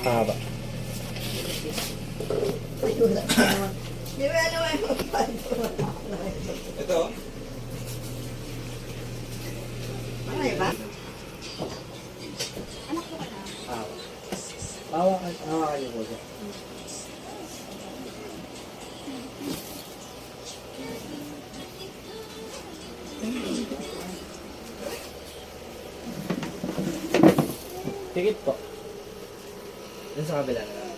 Haba. Ito. Ano ba? Haba. Hawakan niyo po siya. Tikit po. Dun sa kabila na.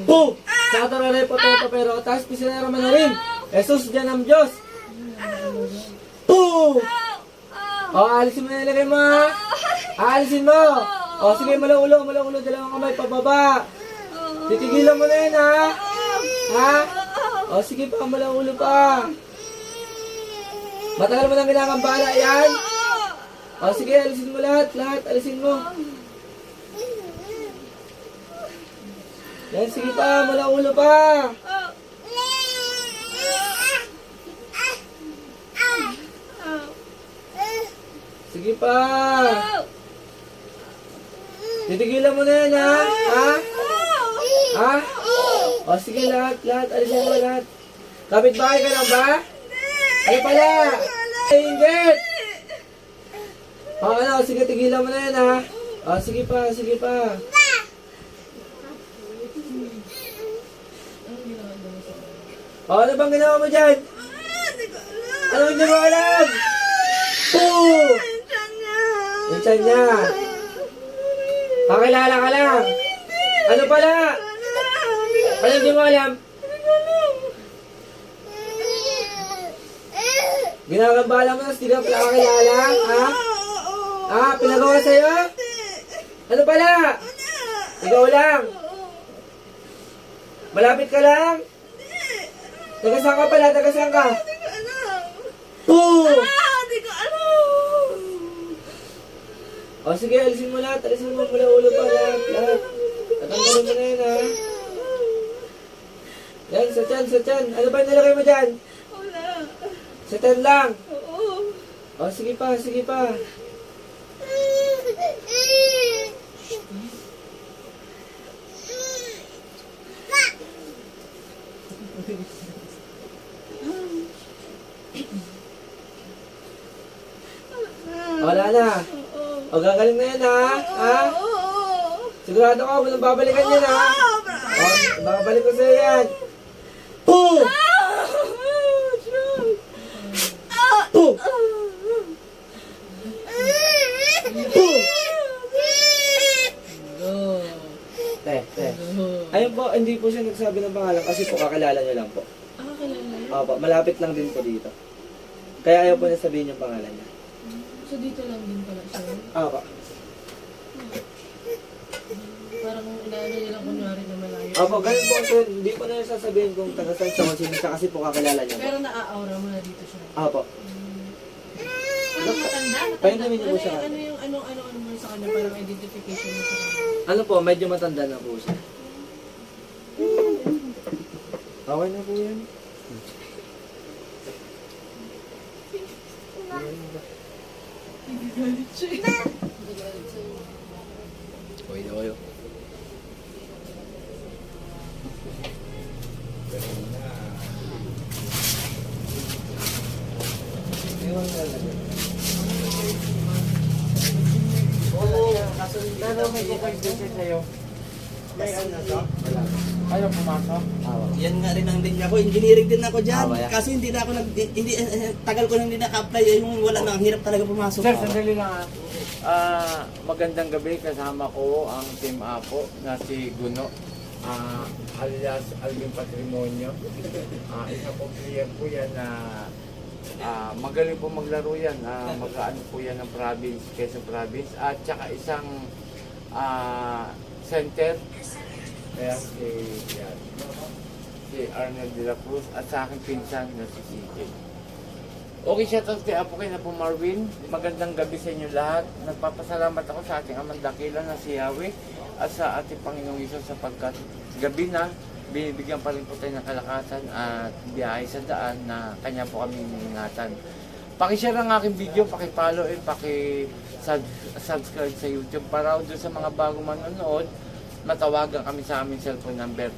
Boom! Sa talalay po tayo pero taas pisinero manarin. Jesus dyan ang Diyos. Boom! O, alisin mo na ilagay mo ha. Alisin mo. O, sige, malaulo, dalawang kamay, pababa. Titigilan mo na yan ha. Ha? O, sige pa, malaulo pa. Matagal mo nang ginagambala yan. O, sige, alisin mo lahat, alisin mo. Yan, sige pa, malaulo pa. Sige pa. Titigilan mo na yan, ha? Ha? Ha? O, sige, lahat, alisin mo lahat. Kapit-bahay ka lang ba? Ano pala? Inggit! O, ano, sige, tigilan mo na yan, ha? O, sige pa. O, ano bang ginawa mo dyan? Ano hindi mo alam? Poo! Yung tiyan niya. Pakilala ka lang. Ano pala? Ano hindi mo alam? Ginagambala mo na, hindi ka pala kakilala? Ha? Ha? Pinagawa sa'yo? Ano pala? Ikaw lang? Malapit ka lang? Tagasaan ka pala, tagasaan ka? Oo! Hindi ko alam! O sige, alisin mo lahat, mula ulo pa, lahat. Tatanggalin mo na yun, ha? Yan, sa tiyan. Ano ba nilagay mo dyan? Wala. Sa tiyan lang. Oo. O, sige pa. Wala na. O, gagaling na yan, ha? Ha? Sigurado ka, walang babalikan yan, ha? O, babalik ko sa'yo yan. Boom! Boom! Boom! Te. Ayun po, hindi po siya nagsabi ng pangalan kasi po kakilala niyo lang po. Kilala. Opo, malapit lang din po dito. Kaya ayaw po niya sabihin yung pangalan niya. So dito lang din pala siya? Opo. Parang inaano niya lang kunwari na malayo. Opo, ganun po kasi hindi ko na yung sasabihin kung taga-saan siya kung sino siya kasi po kakilala niya. Pero naa-aura mo na dito siya. Opo. Ano matanda? Pahintamin niyo po siya. Ano yung ano mo sa kanya? Parang identification mo sa kanya? Ano po, medyo matanda na po siya. Okay na po yan. Okay na kayo. Pero may kukagdito sa'yo. May ano to? Ayaw pumasok? Yan nga rin ang linya ko. Engineering din ako dyan. Awa, ya. Kasi hindi na ako tagal ko nang hindi naka-apply. Yung wala na, ang hirap talaga pumasok. Sir, sandali lang. Magandang gabi. Kasama ko ang Team Apo na si Guno. Alias Alvin Patrimonio. Isa po player po yan na magaling po maglaro yan. Mag-ano po yan ng province, Quezon Province. At saka isang center. Kaya si Arnold de la Cruz at sa aking pinsan na si CJ. Okay, shout out kay Apo kay na po Marvin. Magandang gabi sa inyo lahat. Nagpapasalamat ako sa ating amang dakila na si Yahweh at sa ating Panginoong Isus sapagkat gabi na Bibigyan pa rin po tayo ng kalakasan at biyahe sa daan na kanya po kami ingatan. Pakishare ang aking video, pakipollow and subscribe sa YouTube para doon sa mga bago manonood, matawagan kami sa aming cellphone number.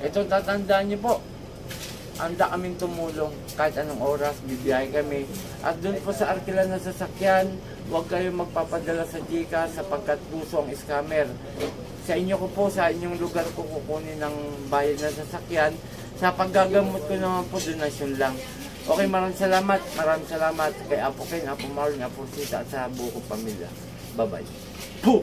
Ito, tatandaan niyo po, handa kaming tumulong kahit anong oras, bibiyahe kami. At doon po sa arkilan na sasakyan, huwag kayong magpapadala sa GCash sapagkat puso ang scammer. Sa inyo ko po, sa inyong lugar ko kukunin ng bayad na sasakyan. Sa paggagamot ko naman po, donasyon lang. Okay, maraming salamat kay Apo Ken, Apo Marlon, Apo Sita at sa buo kong pamilya. Bye-bye. Poo!